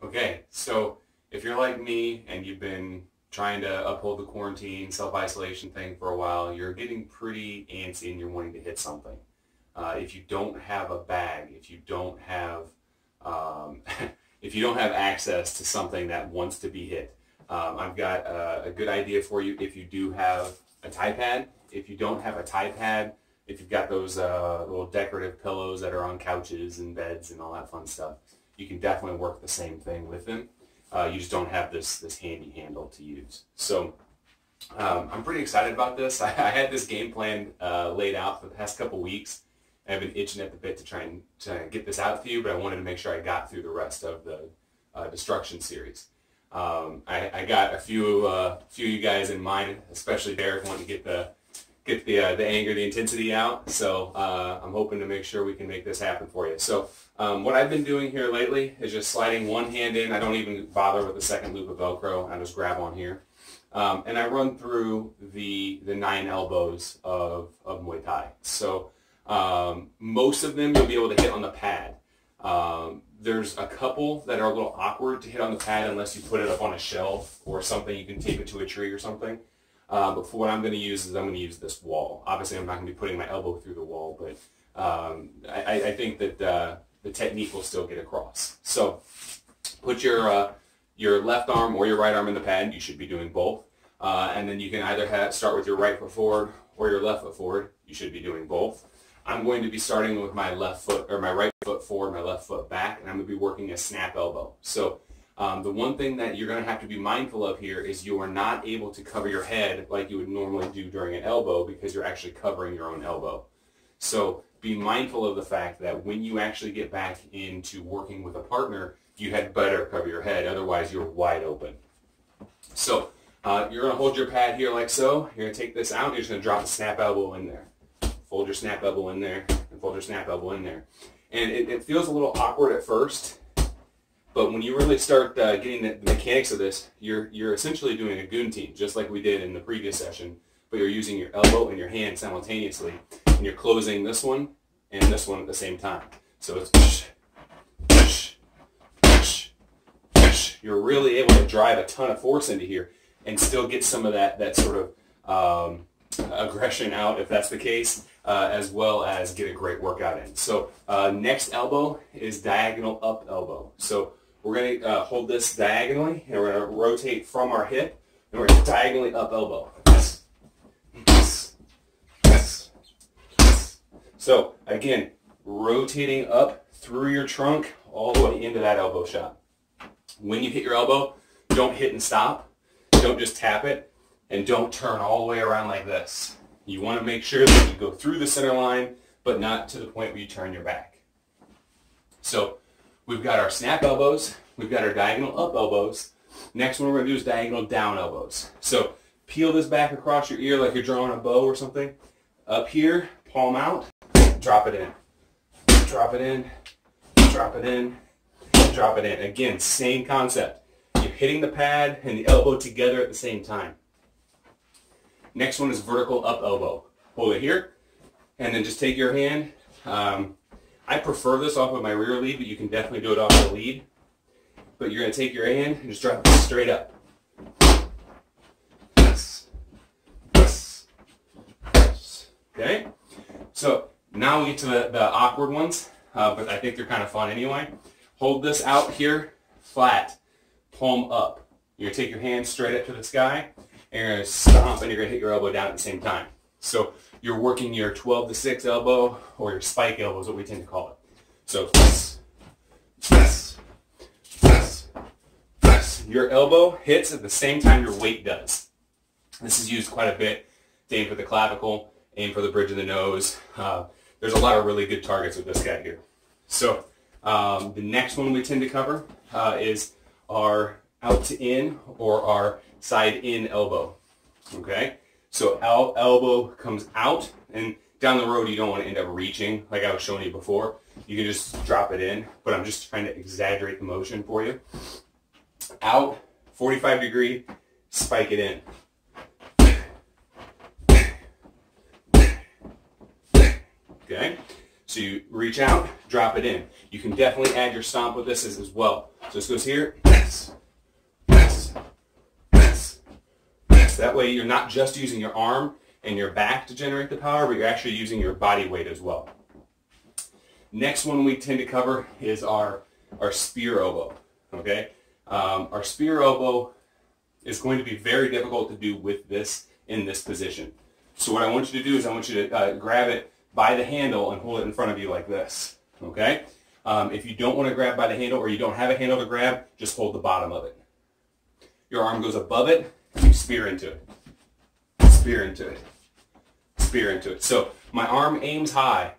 Okay, so if you're like me and you've been trying to uphold the quarantine, self-isolation thing for a while, you're getting pretty antsy and you're wanting to hit something. If you don't have a bag, if you don't have if you don't have access to something that wants to be hit, I've got a good idea for you. If you do have a Thai pad, if you don't have a Thai pad, if you've got those little decorative pillows that are on couches and beds and all that fun stuff, you can definitely work the same thing with them. You just don't have this handy handle to use. So I'm pretty excited about this. I had this game plan laid out for the past couple weeks. I've been itching at the bit to try and get this out to you, but I wanted to make sure I got through the rest of the Destruction series. I got a few of you guys in mind, especially Derek, wanting to get the anger, the intensity out. So I'm hoping to make sure we can make this happen for you. So what I've been doing here lately is just sliding one hand in. I don't even bother with the second loop of Velcro. I just grab on here. And I run through the 9 elbows of Muay Thai. So most of them you'll be able to hit on the pad. There's a couple that are a little awkward to hit on the pad unless you put it up on a shelf or something. You can tape it to a tree or something. But for what I'm going to use is I'm going to use this wall. Obviously, I'm not going to be putting my elbow through the wall, but I think that the technique will still get across. So put your left arm or your right arm in the pad. You should be doing both. And then you can either start with your right foot forward or your left foot forward. You should be doing both. I'm going to be starting with my left foot, or my right foot forward, my left foot back, and I'm going to be working a snap elbow. So the one thing that you're going to have to be mindful of here is you are not able to cover your head like you would normally do during an elbow because you're actually covering your own elbow. So be mindful of the fact that when you actually get back into working with a partner, you had better cover your head, otherwise you're wide open. So you're going to hold your pad here like so. You're going to take this out, and you're just going to drop a snap elbow in there. Fold your snap elbow in there, and fold your snap elbow in there. And it feels a little awkward at first, but when you really start getting the mechanics of this, you're essentially doing a goon team, just like we did in the previous session, but you're using your elbow and your hand simultaneously, and you're closing this one and this one at the same time. So it's you're really able to drive a ton of force into here and still get some of that sort of aggression out, if that's the case, as well as get a great workout in. So next elbow is diagonal up elbow. So we're going to hold this diagonally, and we're going to rotate from our hip, and we're going to diagonally up elbow. So again, rotating up through your trunk all the way into that elbow shot. When you hit your elbow, don't hit and stop. Don't just tap it, and don't turn all the way around like this. You want to make sure that you go through the center line, but not to the point where you turn your back. So we've got our snap elbows. We've got our diagonal up elbows. Next one we're going to do is diagonal down elbows. So peel this back across your ear like you're drawing a bow or something. Up here, palm out, drop it in. Drop it in, drop it in, drop it in. Again, same concept. You're hitting the pad and the elbow together at the same time. Next one is vertical up elbow. Hold it here, and then just take your hand. I prefer this off of my rear lead, but you can definitely do it off the lead. But you're going to take your hand and just drop it straight up. Okay? So now we get to the awkward ones, but I think they're kind of fun anyway. Hold this out here, flat, palm up. You're going to take your hand straight up to the sky, and you're going to stomp, and you're going to hit your elbow down at the same time. So you're working your 12 to 6 elbow, or your spike elbow is what we tend to call it. So your elbow hits at the same time your weight does. This is used quite a bit to aim for the clavicle, aim for the bridge of the nose. There's a lot of really good targets with this guy here. So the next one we tend to cover is our out to in or our side in elbow. Okay? So elbow comes out, and down the road you don't want to end up reaching like I was showing you before. You can just drop it in, but I'm just trying to exaggerate the motion for you. Out, 45 degree, spike it in. Okay? So you reach out, drop it in. You can definitely add your stomp with this as well. So this goes here, yes, yes, yes, yes. That way you're not just using your arm and your back to generate the power, but you're actually using your body weight as well. Next one we tend to cover is our spear elbow, okay? Our spear elbow is going to be very difficult to do with this in this position. So what I want you to do is I want you to grab it by the handle and hold it in front of you like this, okay? If you don't want to grab by the handle or you don't have a handle to grab, just hold the bottom of it. Your arm goes above it, you spear into it, spear into it, spear into it. So my arm aims high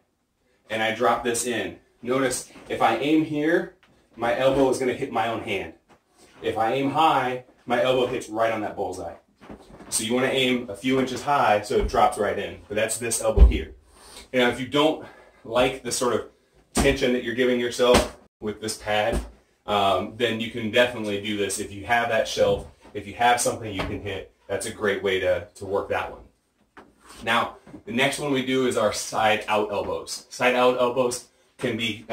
and I drop this in. Notice if I aim here, my elbow is going to hit my own hand. If I aim high, my elbow hits right on that bullseye. So you want to aim a few inches high so it drops right in. But that's this elbow here. Now if you don't like the sort of tension that you're giving yourself with this pad, then you can definitely do this. If you have that shelf, if you have something you can hit, that's a great way to work that one. Now, the next one we do is our side out elbows. Side out elbows can be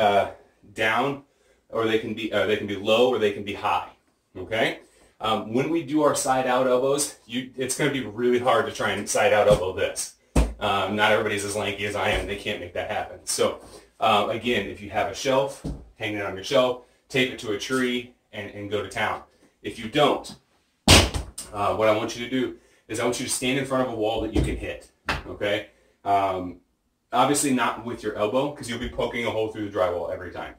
down, or they can be low, or they can be high. Okay. When we do our side out elbows, it's going to be really hard to try and side out elbow this. Not everybody's as lanky as I am. They can't make that happen. So again, if you have a shelf, hang it on your shelf, tape it to a tree, and go to town. If you don't, what I want you to do is I want you to stand in front of a wall that you can hit. Okay? Obviously not with your elbow, because you'll be poking a hole through the drywall every time.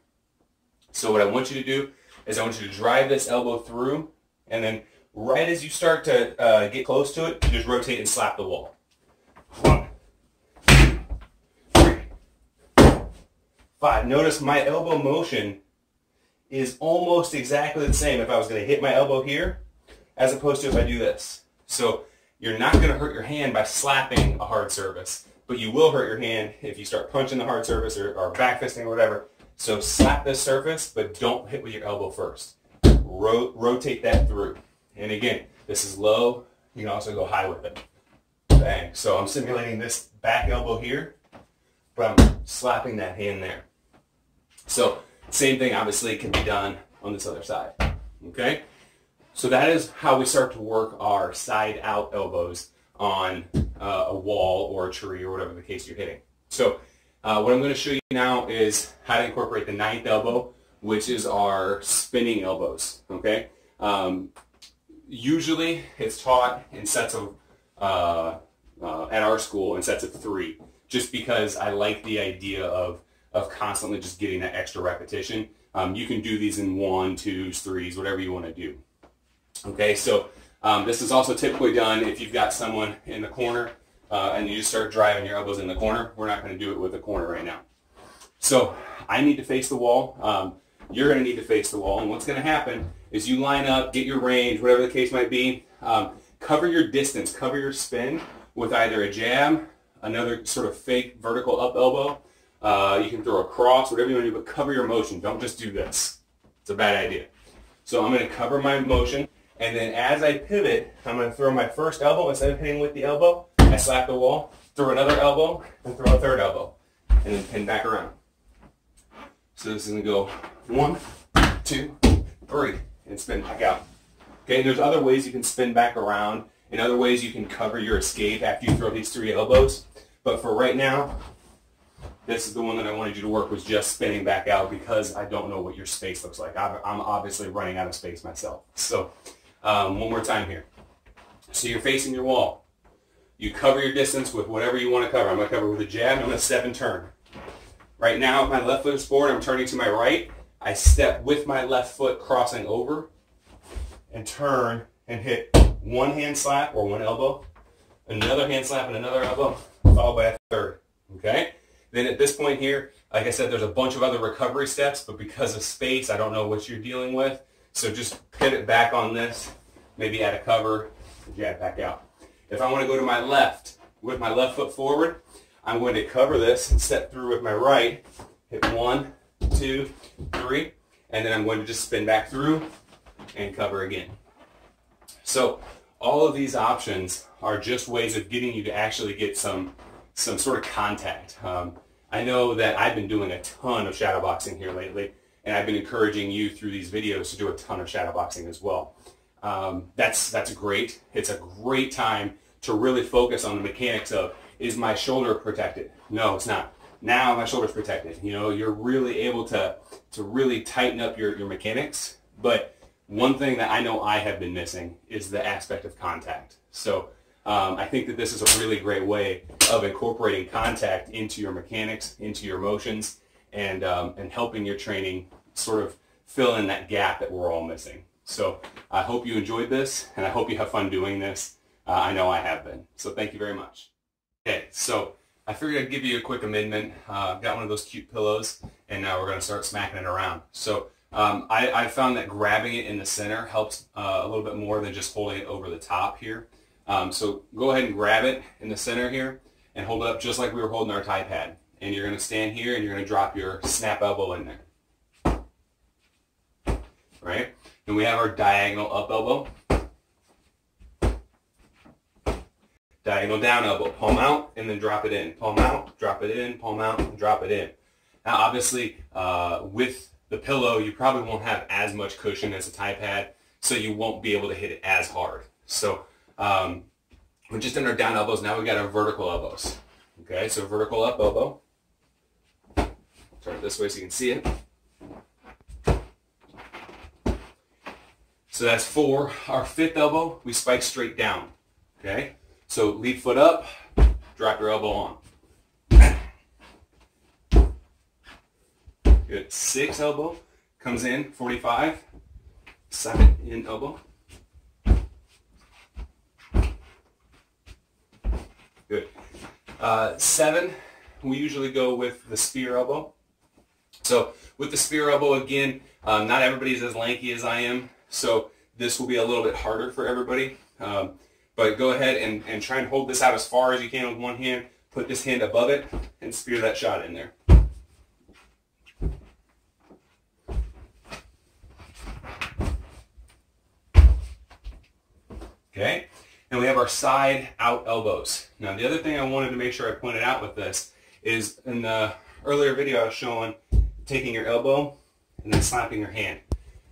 So what I want you to do is I want you to drive this elbow through, and then right as you start to get close to it, you just rotate and slap the wall. 1, 2, 3, 5. Notice my elbow motion is almost exactly the same if I was going to hit my elbow here as opposed to if I do this. So you're not going to hurt your hand by slapping a hard surface, but you will hurt your hand if you start punching the hard surface or back fisting or whatever. So slap this surface, but don't hit with your elbow first. Rotate that through. And again, this is low. You can also go high with it. Bang. So I'm simulating this back elbow here, but I'm slapping that hand there. So same thing obviously can be done on this other side. Okay? So that is how we start to work our side out elbows on a wall or a tree or whatever the case you're hitting. So what I'm going to show you now is how to incorporate the 9th elbow, which is our spinning elbows. Okay? Usually it's taught in sets of, at our school, in sets of 3, just because I like the idea of constantly just getting that extra repetition. You can do these in 1, 2s, 3s, whatever you want to do. Okay, so this is also typically done if you've got someone in the corner and you just start driving your elbows in the corner. We're not going to do it with the corner right now. So I need to face the wall. You're going to need to face the wall. And what's going to happen is you line up, get your range, whatever the case might be. Cover your distance, cover your spin with either a jab, another sort of fake vertical up elbow. You can throw a cross, whatever you want to do, but cover your motion. Don't just do this. It's a bad idea. So I'm going to cover my motion. And then as I pivot, I'm going to throw my first elbow. Instead of hitting with the elbow, I slap the wall, throw another elbow, and throw a third elbow. And then pin back around. So this is going to go 1, 2, 3, and spin back out. Okay, and there's other ways you can spin back around, and other ways you can cover your escape after you throw these 3 elbows. But for right now, this is the one that I wanted you to work, was just spinning back out, because I don't know what your space looks like. I'm obviously running out of space myself. So one more time here. So you're facing your wall. You cover your distance with whatever you want to cover. I'm going to cover with a jab. I'm going to step and turn. Right now, my left foot is forward. I'm turning to my right. I step with my left foot crossing over and turn and hit one hand slap or one elbow, another hand slap and another elbow, followed by a third. Okay? Then at this point here, like I said, there's a bunch of other recovery steps, but because of space, I don't know what you're dealing with. So just pivot back on this, maybe add a cover, jab back out. If I want to go to my left, with my left foot forward, I'm going to cover this and step through with my right, hit 1, 2, 3, and then I'm going to just spin back through and cover again. So all of these options are just ways of getting you to actually get some sort of contact. I I know that I've been doing a ton of shadowboxing here lately, and I've been encouraging you through these videos to do a ton of shadowboxing as well. That's great. It's a great time to really focus on the mechanics of, is my shoulder protected? No, it's not. Now my shoulder's protected. You know, you're really able to really tighten up your mechanics. But one thing that I know I have been missing is the aspect of contact. So I think that this is a really great way of incorporating contact into your mechanics, into your motions, and helping your training sort of fill in that gap that we're all missing. So I hope you enjoyed this, and I hope you have fun doing this. I know I have been. So thank you very much. Okay, so I figured I'd give you a quick amendment. I've got one of those cute pillows, and now we're going to start smacking it around. So I found that grabbing it in the center helps a little bit more than just holding it over the top here. So go ahead and grab it in the center here and hold it up just like we were holding our Thai pad. And you're going to stand here and you're going to drop your snap elbow in there. Right? Then we have our diagonal up elbow. Diagonal down elbow, palm out, and then drop it in. Palm out, drop it in, palm out, and drop it in. Now obviously, with the pillow, you probably won't have as much cushion as a Thai pad, so you won't be able to hit it as hard. So we're just in our down elbows. Now we got our vertical elbows. Okay, so vertical up elbow. Turn it this way so you can see it. So that's 4. Our 5th elbow, we spike straight down. Okay? So lead foot up, drop your elbow on. Good. 6th elbow comes in, 45. 2nd in elbow. Good. 7, we usually go with the spear elbow. So with the spear elbow, again, not everybody's as lanky as I am, so this will be a little bit harder for everybody. But go ahead and try and hold this out as far as you can with one hand. Put this hand above it and spear that shot in there. Okay, and we have our side out elbows. Now the other thing I wanted to make sure I pointed out with this is in the earlier video I was showing taking your elbow and then slapping your hand.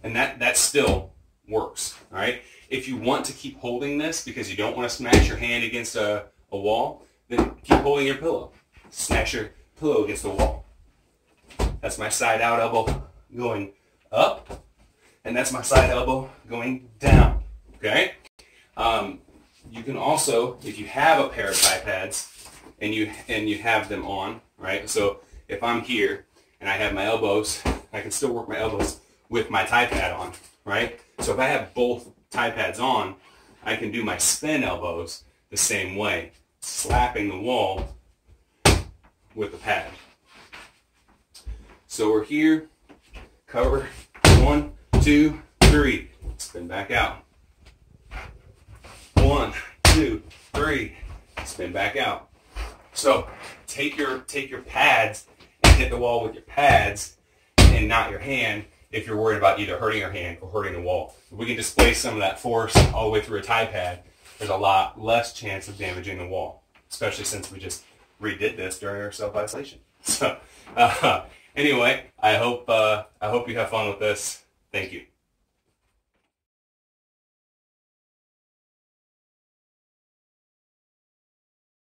And that still works, all right? If you want to keep holding this because you don't want to smash your hand against a wall, then keep holding your pillow. Smash your pillow against the wall. That's my side out elbow going up, and that's my side elbow going down, okay? You can also, if you have a pair of Thai pads and you have them on, right? So if I'm here and I have my elbows, I can still work my elbows with my Thai pad on, right? So if I have both Thai pads on, I can do my spin elbows the same way, slapping the wall with the pad. So we're here, cover, 1, 2, 3, spin back out. 1, 2, 3, spin back out. So take your pads and hit the wall with your pads and not your hand if you're worried about either hurting your hand or hurting the wall. If we can displace some of that force all the way through a Thai pad, there's a lot less chance of damaging the wall, especially since we just redid this during our self-isolation. So anyway, I hope you have fun with this. Thank you.